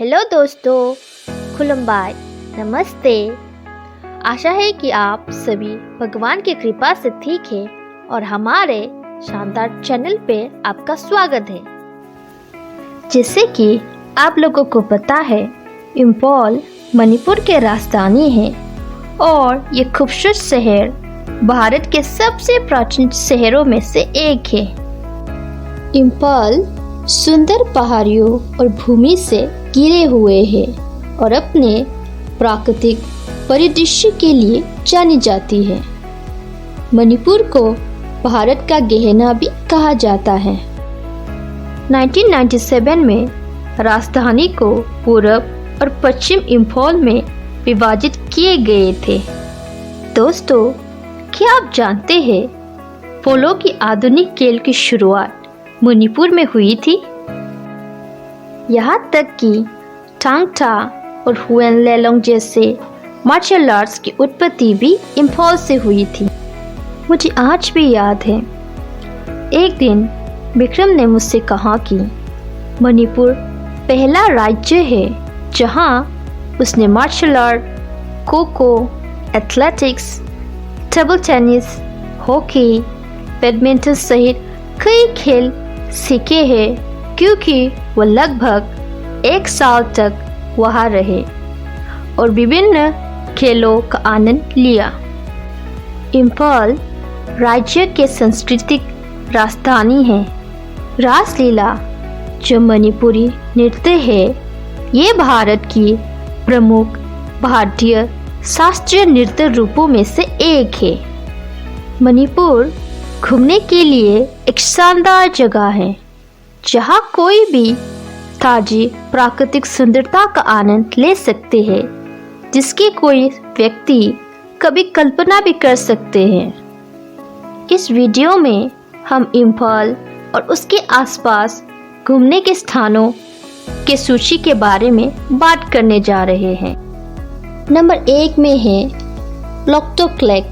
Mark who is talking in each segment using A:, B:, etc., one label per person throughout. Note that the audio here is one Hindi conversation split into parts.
A: हेलो दोस्तों, खुलुमबाय, नमस्ते। आशा है कि आप सभी भगवान की कृपा से ठीक है और हमारे शानदार चैनल पे आपका स्वागत है। जैसे कि आप लोगों को पता है, इंफॉल मणिपुर के राजधानी है और ये खूबसूरत शहर भारत के सबसे प्राचीन शहरों में से एक है। इंफॉल सुंदर पहाड़ियों और भूमि से घिरे हुए हैं और अपने प्राकृतिक परिदृश्य के लिए जानी जाती है। मणिपुर को भारत का गहना भी कहा जाता है। 1997 में राजधानी को पूरब और पश्चिम इंफॉल में विभाजित किए गए थे। दोस्तों, क्या आप जानते हैं पोलो की आधुनिक खेल की शुरुआत मणिपुर में हुई थी? यहाँ तक कि टांग टा और हुएन लेलोंग जैसे मार्शल आर्ट्स की उत्पत्ति भी इंफॉल से हुई थी। मुझे आज भी याद है, एक दिन विक्रम ने मुझसे कहा कि मणिपुर पहला राज्य है जहाँ उसने martial art, kho kho, athletics, table tennis, hockey, badminton सहित कई खेल सीखे हैं, क्योंकि वह लगभग एक साल तक वहाँ रहे और विभिन्न खेलों का आनंद लिया। इंफॉल राज्य के सांस्कृतिक राजधानी है। रासलीला, जो मणिपुरी नृत्य है, ये भारत की प्रमुख भारतीय शास्त्रीय नृत्य रूपों में से एक है। मणिपुर घूमने के लिए एक शानदार जगह है, जहाँ कोई भी ताजी प्राकृतिक सुंदरता का आनंद ले सकते हैं, जिसकी कोई व्यक्ति कभी कल्पना भी कर सकते हैं। इस वीडियो में हम इंफॉल और उसके आसपास घूमने के स्थानों के सूची के बारे में बात करने जा रहे हैं। नंबर 1 में है लोकटोक लेक।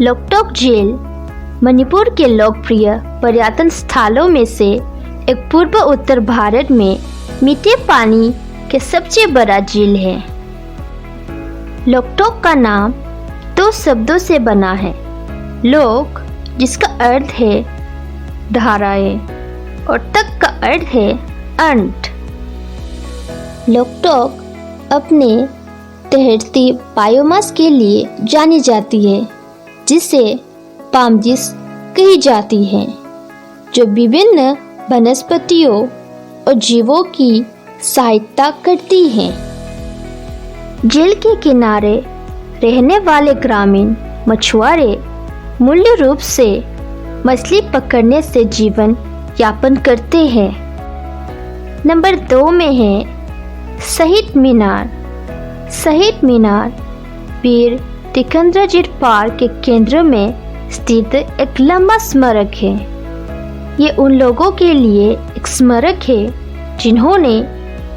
A: लोकटोक झील मणिपुर के लोकप्रिय पर्यटन स्थलों में से एक पूर्व उत्तर भारत में मीठे पानी के सबसे बड़ा झील है। लोकटोक का नाम 2 शब्दों से बना है। लोक, जिसका अर्थ है धाराएं, और तक का अर्थ है अंत। लोकटोक अपने तैरती बायोमास के लिए जानी जाती है, जिसे पामजिस कही जाती है, जो विभिन्न वनस्पतियों और जीवों की सहायता करती हैं। झील के किनारे रहने वाले ग्रामीण मछुआरे मूल रूप से मछली पकड़ने से जीवन यापन करते हैं। नंबर 2 में है शहीद मीनार। शहीद मीनार वीर टिकंद्रजीत पार्क के केंद्र में स्थित एक लंबा स्मारक है। ये उन लोगों के लिए एक स्मारक है जिन्होंने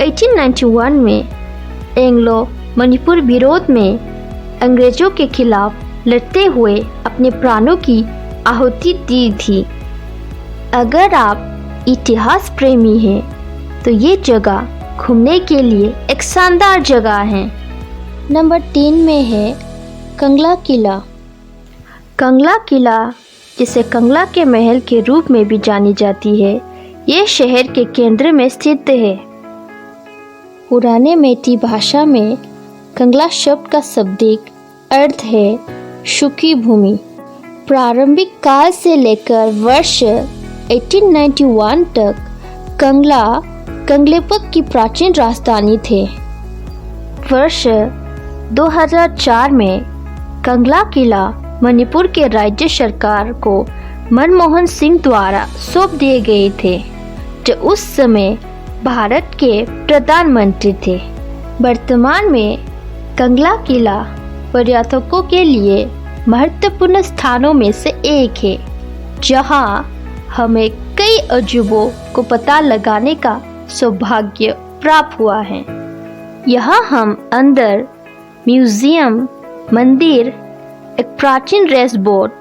A: 1891 में एंग्लो मणिपुर विरोध में अंग्रेजों के खिलाफ लड़ते हुए अपने प्राणों की आहुति दी थी। अगर आप इतिहास प्रेमी हैं, तो ये जगह घूमने के लिए एक शानदार जगह है। नंबर 3 में है कंगला किला। कंगला किला, जिसे कंगला के महल के रूप में भी जानी जाती है, ये शहर के केंद्र में स्थित है। पुराने मेटी भाषा में कंगला शब्द का शाब्दिक अर्थ है सूखी भूमि। प्रारंभिक काल से लेकर वर्ष 1891 तक कंगला कंगलेपक की प्राचीन राजधानी थे। वर्ष 2004 में कंगला किला मणिपुर के राज्य सरकार को मनमोहन सिंह द्वारा सौंप दिए गए थे, जो उस समय भारत के प्रधानमंत्री थे। वर्तमान में कंगला किला पर्यटकों के लिए महत्वपूर्ण स्थानों में से एक है, जहां हमें कई अजूबों को पता लगाने का सौभाग्य प्राप्त हुआ है। यहाँ हम अंदर म्यूजियम, मंदिर, एक प्राचीन रेस बोट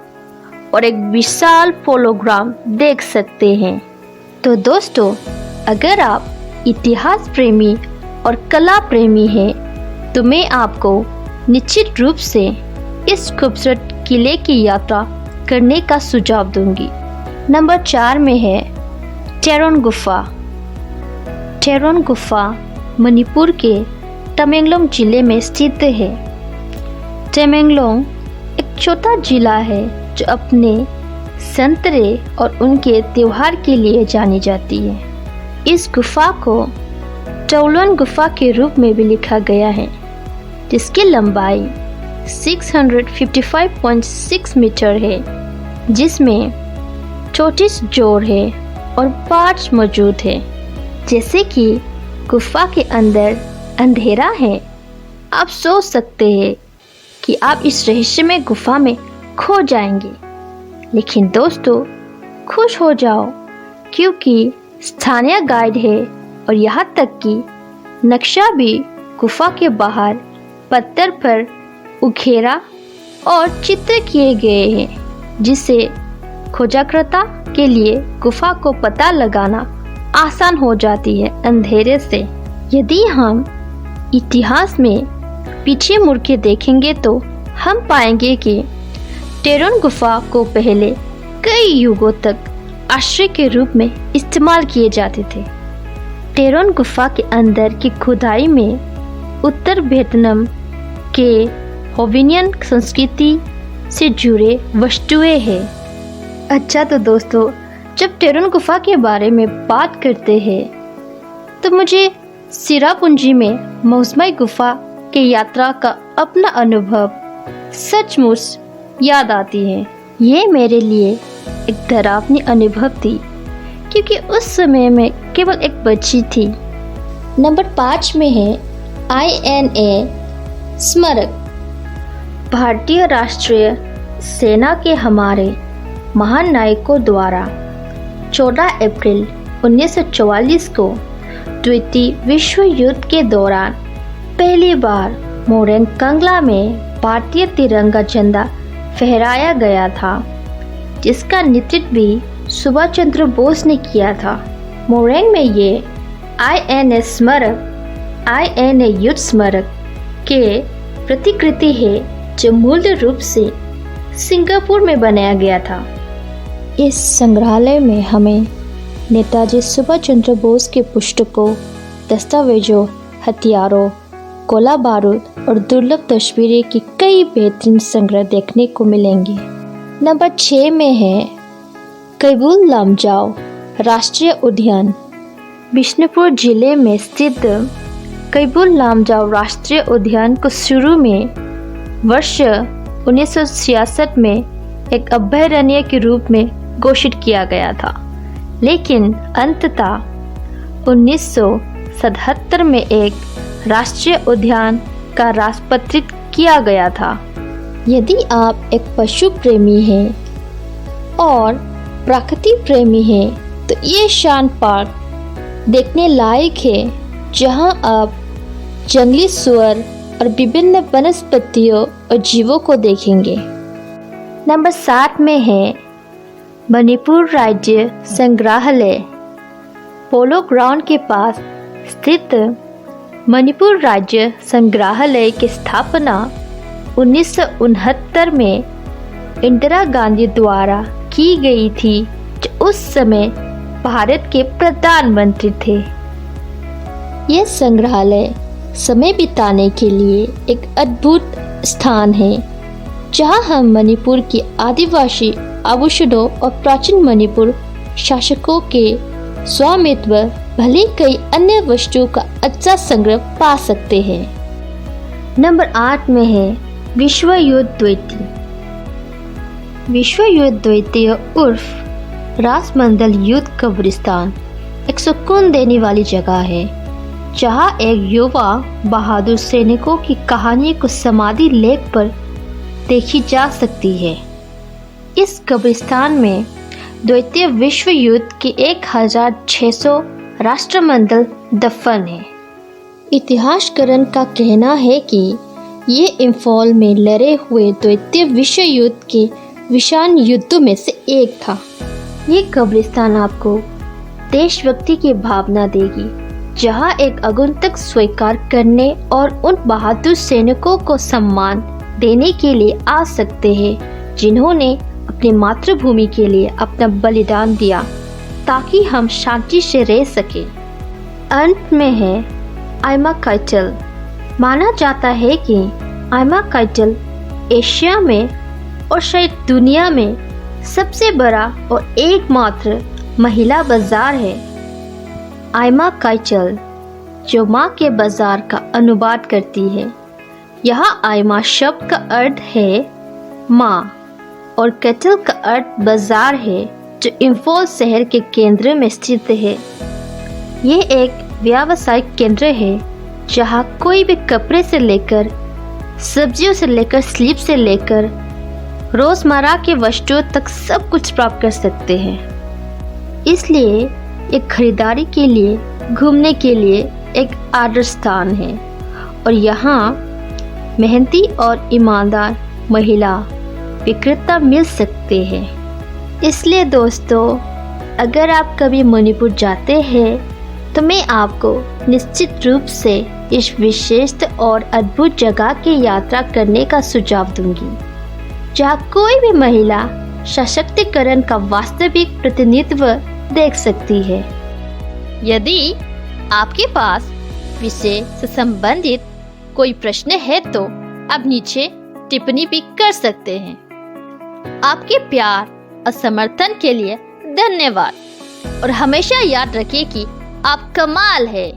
A: और एक विशाल पोलोग्राम देख सकते हैं। तो दोस्तों, अगर आप इतिहास प्रेमी और कला प्रेमी हैं तो मैं आपको निश्चित रूप से इस खूबसूरत किले की यात्रा करने का सुझाव दूंगी। नंबर 4 में है टेरोन गुफा। टेरोन गुफा मणिपुर के तमेंगलोंग जिले में स्थित है। तमेंगलोंग एक छोटा जिला है जो अपने संतरे और उनके त्योहार के लिए जानी जाती है। इस गुफा को टोलन गुफा के रूप में भी लिखा गया है, जिसकी लंबाई 655.6 मीटर है, जिसमें 34 जोड़ है और 5 मौजूद है। जैसे कि गुफा के अंदर अंधेरा है, आप सोच सकते हैं कि आप इस रहस्यमय गुफा में खो जाएंगे। लेकिन दोस्तों, खुश हो जाओ क्योंकि स्थानीय गाइड है और यहाँ तक कि नक्शा भी गुफा के बाहर पत्थर पर उकेरा और चित्र किए गए हैं, जिससे खोजकर्ता के लिए गुफा को पता लगाना आसान हो जाती है अंधेरे से। यदि हम इतिहास में पीछे मुड़ के देखेंगे तो हम पाएंगे कि टेरोन गुफा को पहले कई युगों तक आश्रय के रूप में इस्तेमाल किए जाते थे। टेरोन गुफा के अंदर की खुदाई में उत्तर वियतनाम के होविनियन संस्कृति से जुड़े वस्तुएं हैं। अच्छा तो दोस्तों, जब टेरोन गुफा के बारे में बात करते हैं तो मुझे सिरापुंजी में मौसमी गुफा के यात्रा का अपना अनुभव सचमुच याद आती है। ये मेरे लिए एक डरावनी अनुभव थी क्योंकि उस समय मैं केवल एक बच्ची थी। नंबर 5 में है INA स्मारक। भारतीय राष्ट्रीय सेना के हमारे महान नायकों द्वारा 14 अप्रैल 1944 को द्वितीय विश्व युद्ध के दौरान पहली बार मोरेंग कंगला में भारतीय तिरंगा झंडा फहराया गया था, जिसका नेतृत्व भी सुभाष चंद्र बोस ने किया था। मोरेंग में ये INA स्मारक INA युद्ध स्मारक के प्रतिकृति है, जो मूल रूप से सिंगापुर में बनाया गया था। इस संग्रहालय में हमें नेताजी सुभाष चंद्र बोस के पुस्तकों, दस्तावेजों, हथियारों, गोला बारूद और दुर्लभ तस्वीरें की कई बेहतरीन संग्रह देखने को मिलेंगे। नंबर 6 में है कैबुल लामजाओ राष्ट्रीय उद्यान। बिष्णुपुर जिले में स्थित कैबुल लामजाओ राष्ट्रीय उद्यान को शुरू में वर्ष 1966 में एक अभयारण्य के रूप में घोषित किया गया था, लेकिन अंततः 1977 में एक राष्ट्रीय उद्यान का राजपत्रित किया गया था। यदि आप एक पशु प्रेमी हैं और प्रकृति प्रेमी हैं तो ये शांत पार्क देखने लायक है, जहां आप जंगली सुअर और विभिन्न वनस्पतियों और जीवों को देखेंगे। नंबर 7 में है मणिपुर राज्य संग्रहालय। पोलो ग्राउंड के पास स्थित मणिपुर राज्य संग्रहालय की स्थापना 1969 में इंदिरा गांधी द्वारा की गई थी, जो उस समय भारत के प्रधानमंत्री थे। यह संग्रहालय समय बिताने के लिए एक अद्भुत स्थान है, जहां हम मणिपुर के आदिवासी आभूषणों और प्राचीन मणिपुर शासकों के स्वामित्व भले कई अन्य वस्तुओं का अच्छा संग्रह पा सकते हैं। नंबर 8 में है विश्व युद्ध द्वितीय। विश्व युद्ध द्वितीय उर्फ राजमंडल युद्ध कब्रिस्तान एक सुकून देने वाली जगह है, जहां एक युवा बहादुर सैनिकों की कहानी को समाधि लेख पर देखी जा सकती है। इस कब्रिस्तान में द्वितीय विश्व युद्ध के 1600 राष्ट्रमंडल दफन है। इतिहासकारों का कहना है कि ये इम्फाल में लड़े हुए द्वितीय विश्व युद्ध के विशाल युद्धों में से एक था। ये कब्रिस्तान आपको देशभक्ति की भावना देगी, जहां एक आगंतुक स्वीकार करने और उन बहादुर सैनिकों को सम्मान देने के लिए आ सकते हैं जिन्होंने अपनी मातृभूमि के लिए अपना बलिदान दिया ताकि हम शांति से रह सकें। अंत में है आइमा काइटल। माना जाता है कि आइमा काइटल एशिया में और शायद दुनिया में सबसे बड़ा और एकमात्र महिला बाजार है। आइमा काइटल जो माँ के बाजार का अनुवाद करती है। यहाँ आइमा शब्द का अर्थ है माँ और कैटल का अर्थ बाजार है जो इंफॉल शहर के केंद्र में स्थित है। ये एक व्यावसायिक केंद्र है जहाँ कोई भी कपड़े से लेकर सब्जियों से लेकर स्लीप से लेकर रोज़मर्रा के वस्तुओं तक सब कुछ प्राप्त कर सकते हैं। इसलिए एक खरीदारी के लिए घूमने के लिए एक आदर्श स्थान है और यहाँ मेहनती और ईमानदार महिला विक्रेता मिल सकते हैं। इसलिए दोस्तों, अगर आप कभी मणिपुर जाते हैं तो मैं आपको निश्चित रूप से इस विशेष और अद्भुत जगह की यात्रा करने का सुझाव दूंगी जहाँ कोई भी महिला सशक्तिकरण का वास्तविक प्रतिनिधित्व देख सकती है। यदि आपके पास विषय से संबंधित कोई प्रश्न है तो आप नीचे टिप्पणी भी कर सकते हैं। आपके प्यार और समर्थन के लिए धन्यवाद और हमेशा याद रखिए कि आप कमाल है।